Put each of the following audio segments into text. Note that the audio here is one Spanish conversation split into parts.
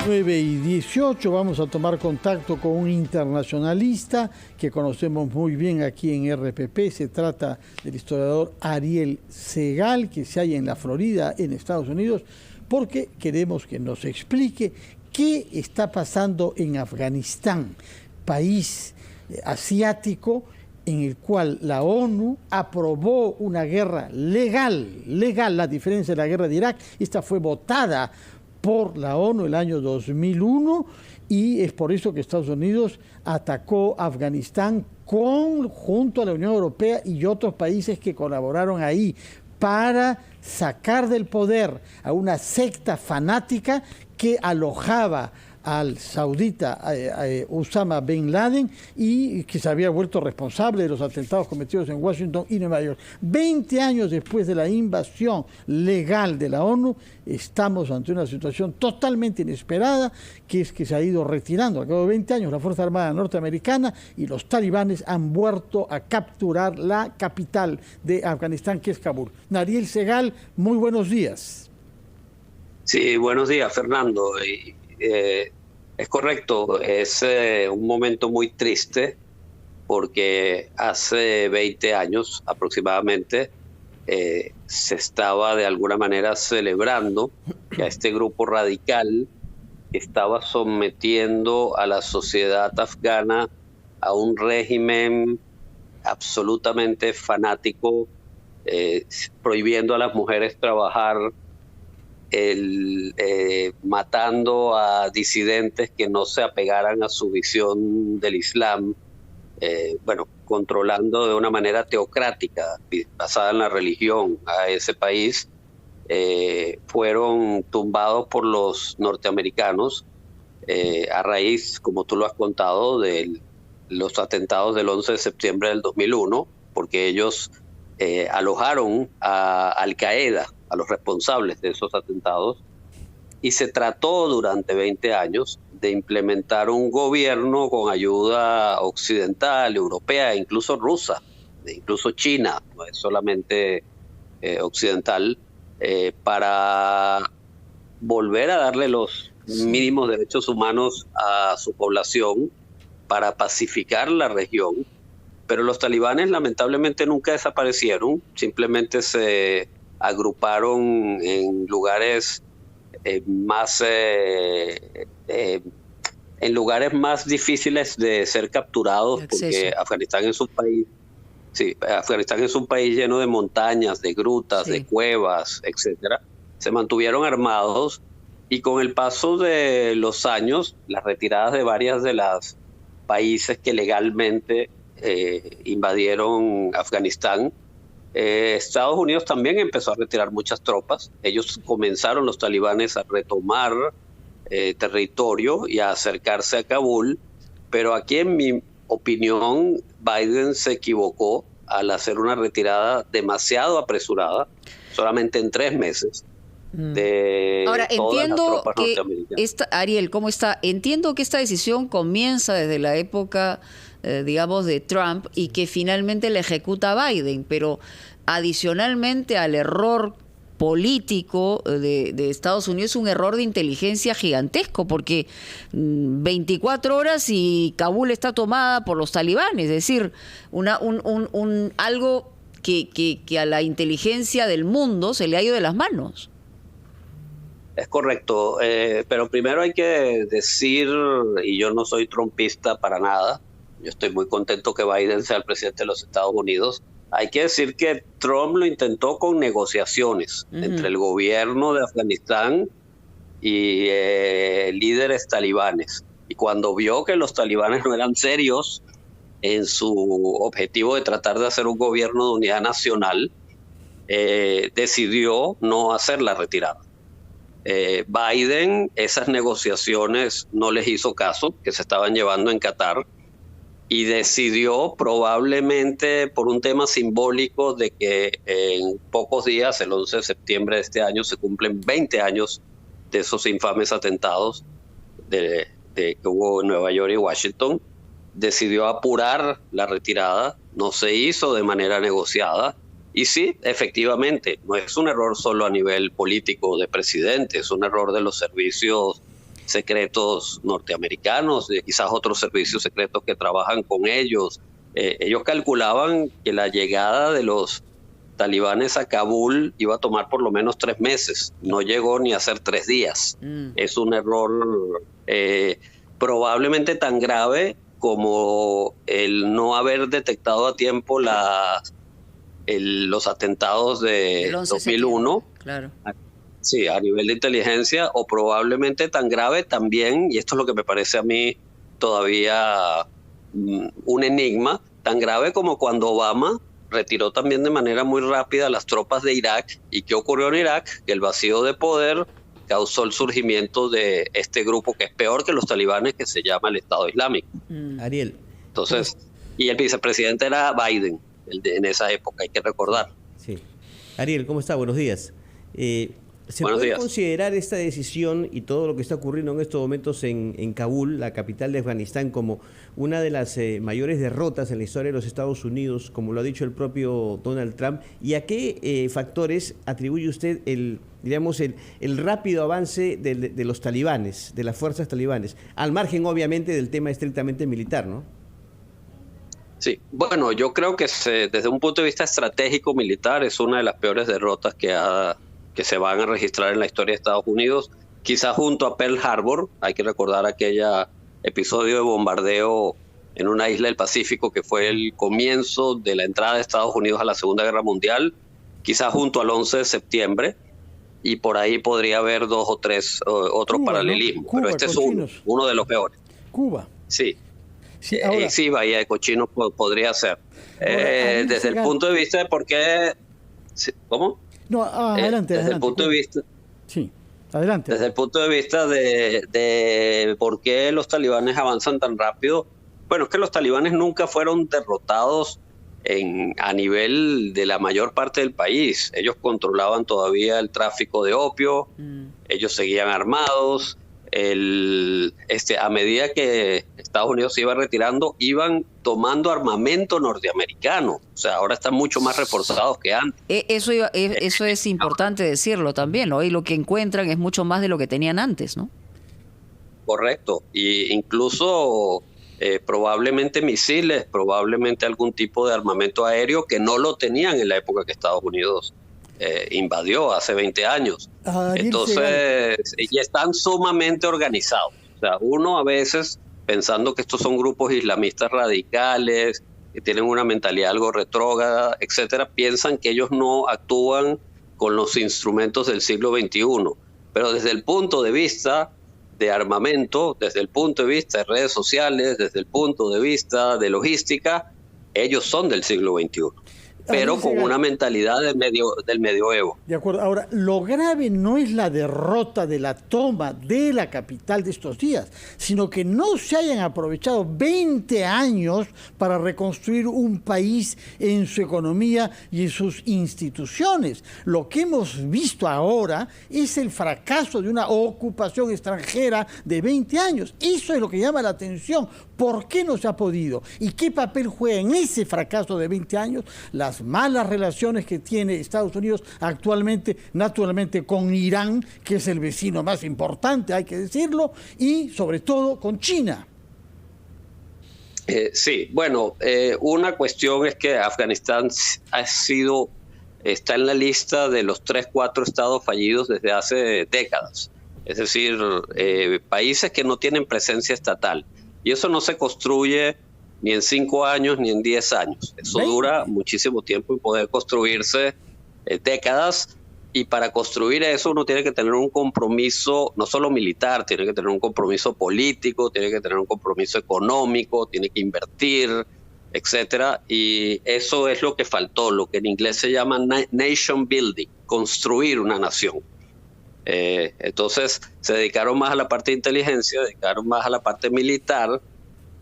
9:18 vamos a tomar contacto con un internacionalista que conocemos muy bien aquí en RPP. Se trata del historiador Ariel Segal, que se halla en la Florida, en Estados Unidos, porque queremos que nos explique qué está pasando en Afganistán, país asiático en el cual la ONU aprobó una guerra legal, la diferencia de la guerra de Irak. Esta fue votada por la ONU el año 2001 y es por eso que Estados Unidos atacó Afganistán junto a la Unión Europea y otros países que colaboraron ahí para sacar del poder a una secta fanática que alojaba al saudita Osama Bin Laden y que se había vuelto responsable de los atentados cometidos en Washington y Nueva York. 20 años después de la invasión legal de la ONU, estamos ante una situación totalmente inesperada, que es que se ha ido retirando. Al cabo de 20 años, la Fuerza Armada norteamericana y los talibanes han vuelto a capturar la capital de Afganistán, que es Kabul. Ariel Segal, muy buenos días. Sí, buenos días, Fernando. Es correcto, es un momento muy triste porque hace 20 años aproximadamente se estaba de alguna manera celebrando que a este grupo radical estaba sometiendo a la sociedad afgana a un régimen absolutamente fanático, prohibiendo a las mujeres trabajar, matando a disidentes que no se apegaran a su visión del Islam, controlando de una manera teocrática, basada en la religión, a ese país. Fueron tumbados por los norteamericanos a raíz, como tú lo has contado, de los atentados del 11 de septiembre del 2001, porque ellos alojaron a Al-Qaeda, a los responsables de esos atentados, y se trató durante 20 años de implementar un gobierno con ayuda occidental, europea, incluso rusa, incluso China, no es solamente occidental, para volver a darle los mínimos derechos humanos a su población, para pacificar la región. Pero los talibanes lamentablemente nunca desaparecieron, simplemente se agruparon en lugares más difíciles de ser capturados, porque Afganistán es un país, Afganistán es un país lleno de montañas, de grutas, de cuevas, etcétera. Se mantuvieron armados y con el paso de los años, las retiradas de varias de las países que legalmente invadieron Afganistán, Estados Unidos también empezó a retirar muchas tropas. Ellos comenzaron, los talibanes, a retomar territorio y a acercarse a Kabul, pero aquí, en mi opinión, Biden se equivocó al hacer una retirada demasiado apresurada, solamente en 3 meses. Ahora, entiendo que Ariel, ¿cómo está? Entiendo que esta decisión comienza desde la época, digamos, de Trump, y que finalmente la ejecuta Biden, pero adicionalmente al error político de Estados Unidos, un error de inteligencia gigantesco, porque 24 horas y Kabul está tomada por los talibanes, es decir, algo que a la inteligencia del mundo se le ha ido de las manos. Es correcto, pero primero hay que decir, y yo no soy trumpista para nada, yo estoy muy contento que Biden sea el presidente de los Estados Unidos. Hay que decir que Trump lo intentó con negociaciones entre el gobierno de Afganistán y líderes talibanes. Y cuando vio que los talibanes no eran serios en su objetivo de tratar de hacer un gobierno de unidad nacional, decidió no hacer la retirada. Biden, esas negociaciones no les hizo caso, que se estaban llevando en Qatar, y decidió, probablemente por un tema simbólico, de que en pocos días, el 11 de septiembre de este año, se cumplen 20 años de esos infames atentados que hubo en Nueva York y Washington. Decidió apurar la retirada, no se hizo de manera negociada. Y sí, efectivamente, no es un error solo a nivel político de presidente, es un error de los servicios secretos norteamericanos, de quizás otros servicios secretos que trabajan con ellos. Ellos calculaban que la llegada de los talibanes a Kabul iba a tomar por lo menos 3 meses. No llegó ni a ser 3 días. Es un error probablemente tan grave como el no haber detectado a tiempo los atentados de 2001. Claro. Sí, a nivel de inteligencia, o probablemente tan grave también, y esto es lo que me parece a mí todavía un enigma, tan grave como cuando Obama retiró también de manera muy rápida las tropas de Irak. ¿Y qué ocurrió en Irak? Que el vacío de poder causó el surgimiento de este grupo que es peor que los talibanes, que se llama el Estado Islámico. Ariel. Entonces, y el vicepresidente era Biden en esa época, hay que recordar. Sí. Ariel, ¿cómo está? Buenos días. ¿Se puede considerar esta decisión y todo lo que está ocurriendo en estos momentos en Kabul, la capital de Afganistán, como una de las mayores derrotas en la historia de los Estados Unidos, como lo ha dicho el propio Donald Trump? ¿Y a qué factores atribuye usted el rápido avance de los talibanes, de las fuerzas talibanes, al margen obviamente del tema estrictamente militar, ¿no? Sí, bueno, yo creo que desde un punto de vista estratégico militar es una de las peores derrotas que se van a registrar en la historia de Estados Unidos, quizás junto a Pearl Harbor. Hay que recordar aquel episodio de bombardeo en una isla del Pacífico que fue el comienzo de la entrada de Estados Unidos a la Segunda Guerra Mundial, quizás junto al 11 de septiembre, y por ahí podría haber 2 o 3 otros paralelismos, ¿no? Pero este es uno de los peores. Cuba. Sí. Sí, Bahía de Cochinos podría ser. Desde el punto de vista de por qué... ¿Cómo? No, adelante. Desde el punto de vista... Sí, adelante. Desde el punto de vista de por qué los talibanes avanzan tan rápido, bueno, es que los talibanes nunca fueron derrotados a nivel de la mayor parte del país. Ellos controlaban todavía el tráfico de opio, ellos seguían armados. A medida que Estados Unidos se iba retirando, iban tomando armamento norteamericano. O sea, ahora están mucho más reforzados que antes. Eso es importante decirlo también. Hoy lo que encuentran es mucho más de lo que tenían antes, ¿no? Correcto. Y incluso probablemente misiles, probablemente algún tipo de armamento aéreo que no lo tenían en la época que Estados Unidos invadió hace 20 años. Entonces, y están sumamente organizados. O sea, uno a veces, pensando que estos son grupos islamistas radicales, que tienen una mentalidad algo retrógrada, etcétera, piensan que ellos no actúan con los instrumentos del siglo XXI. Pero desde el punto de vista de armamento, desde el punto de vista de redes sociales, desde el punto de vista de logística, ellos son del siglo XXI. Pero con una mentalidad del medioevo. De acuerdo. Ahora, lo grave no es la derrota de la toma de la capital de estos días, sino que no se hayan aprovechado 20 años para reconstruir un país en su economía y en sus instituciones. Lo que hemos visto ahora es el fracaso de una ocupación extranjera de 20 años. Eso es lo que llama la atención. ¿Por qué no se ha podido? ¿Y qué papel juega en ese fracaso de 20 años las malas relaciones que tiene Estados Unidos actualmente, naturalmente con Irán, que es el vecino más importante, hay que decirlo, y sobre todo con China? Sí, bueno, una cuestión es que Afganistán está en la lista de los 3-4 estados fallidos desde hace décadas. Es decir, países que no tienen presencia estatal. Y eso no se construye ni en 5 años ni en 10 años. Eso dura muchísimo tiempo y poder construirse décadas. Y para construir eso uno tiene que tener un compromiso, no solo militar, tiene que tener un compromiso político, tiene que tener un compromiso económico, tiene que invertir, etcétera. Y eso es lo que faltó, lo que en inglés se llama nation building, construir una nación. Entonces se dedicaron más a la parte de inteligencia, dedicaron más a la parte militar,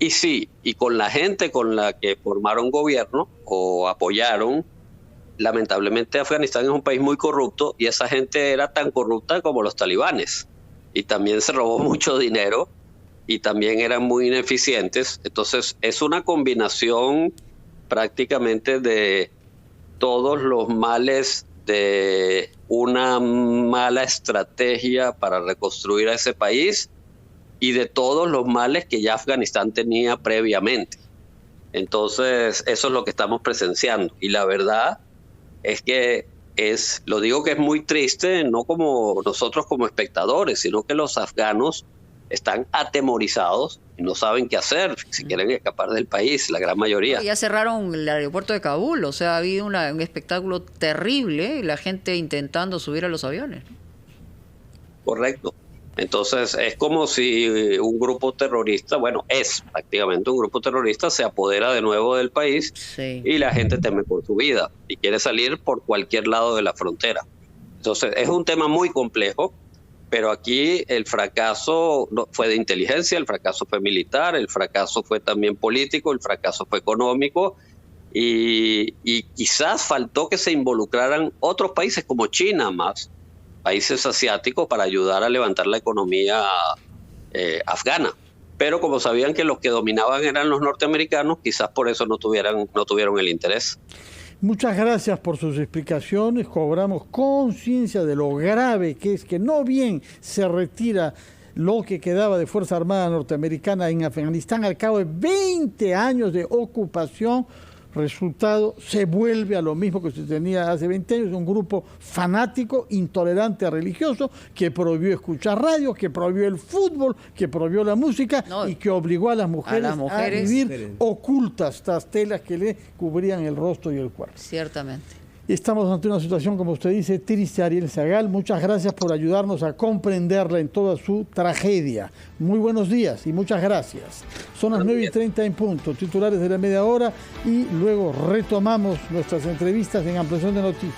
y sí, y con la gente con la que formaron gobierno o apoyaron, lamentablemente Afganistán es un país muy corrupto y esa gente era tan corrupta como los talibanes y también se robó mucho dinero y también eran muy ineficientes. Entonces es una combinación prácticamente de todos los males de una mala estrategia para reconstruir a ese país y de todos los males que ya Afganistán tenía previamente. Entonces, eso es lo que estamos presenciando. Y la verdad es que lo digo que es muy triste, no como nosotros como espectadores, sino que los afganos están atemorizados y no saben qué hacer, si quieren escapar del país, la gran mayoría. Ya cerraron el aeropuerto de Kabul, o sea, ha habido un espectáculo terrible y la gente intentando subir a los aviones. Correcto. Entonces es como si un grupo terrorista, bueno, es prácticamente un grupo terrorista, se apodera de nuevo del país, sí, y la gente teme por su vida y quiere salir por cualquier lado de la frontera. Entonces es un tema muy complejo, pero aquí el fracaso fue de inteligencia, el fracaso fue militar, el fracaso fue también político, el fracaso fue económico y quizás faltó que se involucraran otros países como China más, países asiáticos, para ayudar a levantar la economía afgana. Pero como sabían que los que dominaban eran los norteamericanos, quizás por eso no tuvieron el interés. Muchas gracias por sus explicaciones. Cobramos conciencia de lo grave que es que no bien se retira lo que quedaba de Fuerza Armada Norteamericana en Afganistán al cabo de 20 años de ocupación. Resultado, se vuelve a lo mismo que se tenía hace 20 años, un grupo fanático, intolerante, religioso, que prohibió escuchar radio, que prohibió el fútbol, que prohibió la música y que obligó a las mujeres a vivir ocultas tras telas que le cubrían el rostro y el cuerpo. Ciertamente. Estamos ante una situación, como usted dice, triste, Ariel Segal. Muchas gracias por ayudarnos a comprenderla en toda su tragedia. Muy buenos días y muchas gracias. Son las 9:30 en punto, titulares de la media hora, y luego retomamos nuestras entrevistas en Ampliación de Noticias.